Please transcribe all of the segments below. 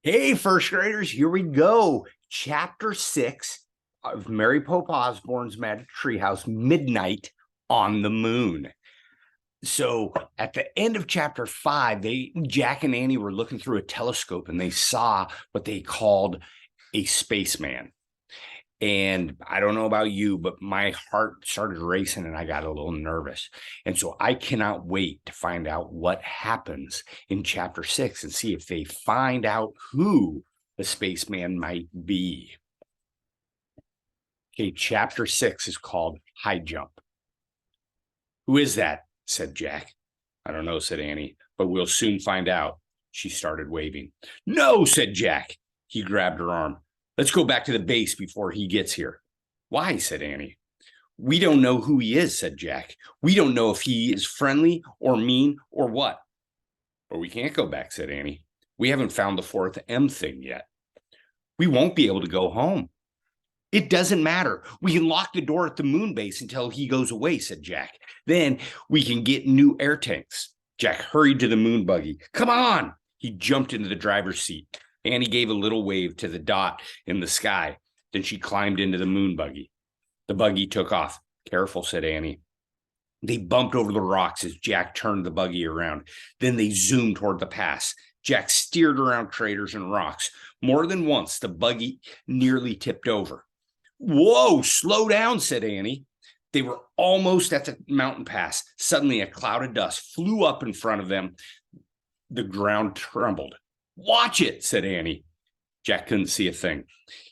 Hey, first graders, here we go. Chapter 6 of Mary Pope Osborne's Magic Treehouse, Midnight on the Moon. So at the end of chapter 5, Jack and Annie were looking through a telescope and they saw what they called a spaceman. And I don't know about you, but my heart started racing and I got a little nervous. And so I cannot wait to find out what happens in chapter 6 and see if they find out who the spaceman might be. Okay, chapter 6 is called High Jump. Who is that? Said Jack. I don't know, said Annie, but we'll soon find out. She started waving. No, said Jack. He grabbed her arm. Let's go back to the base before he gets here. Why? Said Annie. We don't know who he is, said Jack. We don't know if he is friendly or mean or what. But we can't go back, said Annie. We haven't found the fourth M thing yet. We won't be able to go home. It doesn't matter. We can lock the door at the moon base until he goes away, said Jack. Then we can get new air tanks. Jack hurried to the moon buggy. Come on! He jumped into the driver's seat. Annie gave a little wave to the dot in the sky. Then she climbed into the moon buggy. The buggy took off. Careful, said Annie. They bumped over the rocks as Jack turned the buggy around. Then they zoomed toward the pass. Jack steered around craters and rocks. More than once, the buggy nearly tipped over. Whoa, slow down, said Annie. They were almost at the mountain pass. Suddenly, a cloud of dust flew up in front of them. The ground trembled. Watch it, said Annie. Jack couldn't see a thing.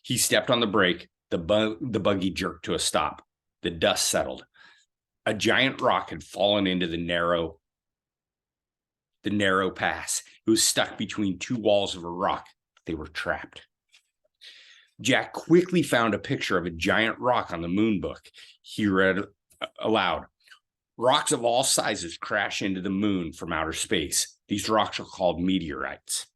He stepped on the brake. The buggy jerked to a stop. The dust settled. A giant rock had fallen into the narrow pass. It was stuck between two walls of a rock. They were trapped. Jack quickly found a picture of a giant rock on the moon book. He read aloud, rocks of all sizes crash into the moon from outer space. These rocks are called meteorites.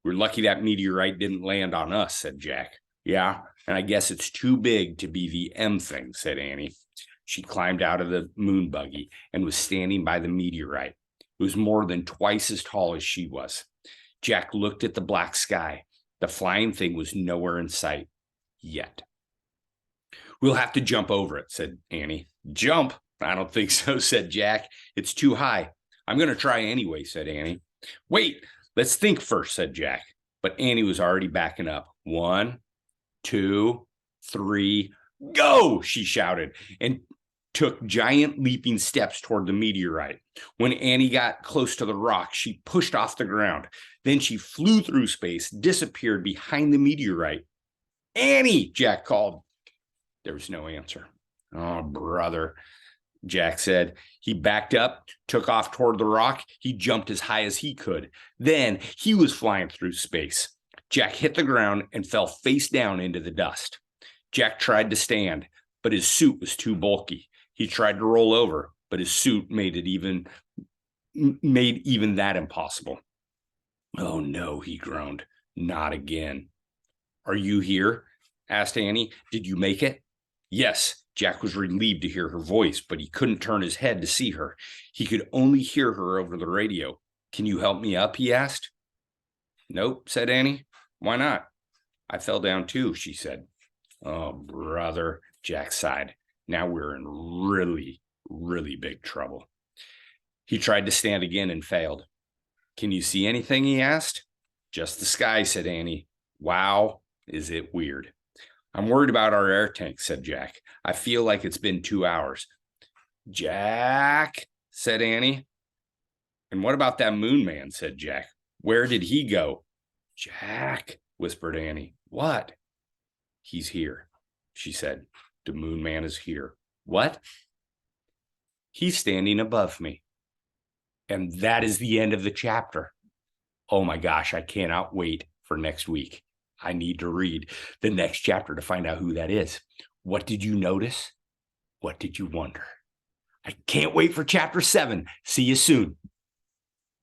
We're lucky that meteorite didn't land on us, said Jack. Yeah, and I guess it's too big to be the M thing, said Annie. She climbed out of the moon buggy and was standing by the meteorite. It was more than twice as tall as she was. Jack looked at the black sky. The flying thing was nowhere in sight yet. We'll have to jump over it, said Annie. Jump? I don't think so, said Jack. It's too high. I'm going to try anyway, said Annie. Wait, let's think first, said Jack. But Annie was already backing up. 1, 2, 3, go, she shouted, and took giant leaping steps toward the meteorite. When Annie got close to the rock, she pushed off the ground. Then she flew through space, disappeared behind the meteorite. Annie, Jack called. There was no answer. Oh, brother, Jack said. He backed up, took off toward the rock. He jumped as high as he could. Then he was flying through space. Jack hit the ground and fell face down into the dust. Jack tried to stand, but his suit was too bulky. He tried to roll over, but his suit made even that impossible. Oh, no, he groaned. Not again. Are you here? Asked Annie. Did you make it? Yes. Jack was relieved to hear her voice, but he couldn't turn his head to see her. He could only hear her over the radio. Can you help me up? He asked. Nope, said Annie. Why not? I fell down too, she said. Oh, brother, Jack sighed. Now we're in really, really big trouble. He tried to stand again and failed. Can you see anything? He asked. Just the sky, said Annie. Wow, is it weird. I'm worried about our air tank, said Jack. I feel like it's been 2 hours. Jack, said Annie. And what about that moon man, said Jack. Where did he go? Jack, whispered Annie. What? He's here, she said. The moon man is here. What? He's standing above me. And that is the end of the chapter. Oh my gosh, I cannot wait for next week. I need to read the next chapter to find out who that is. What did you notice? What did you wonder? I can't wait for chapter 7. See you soon.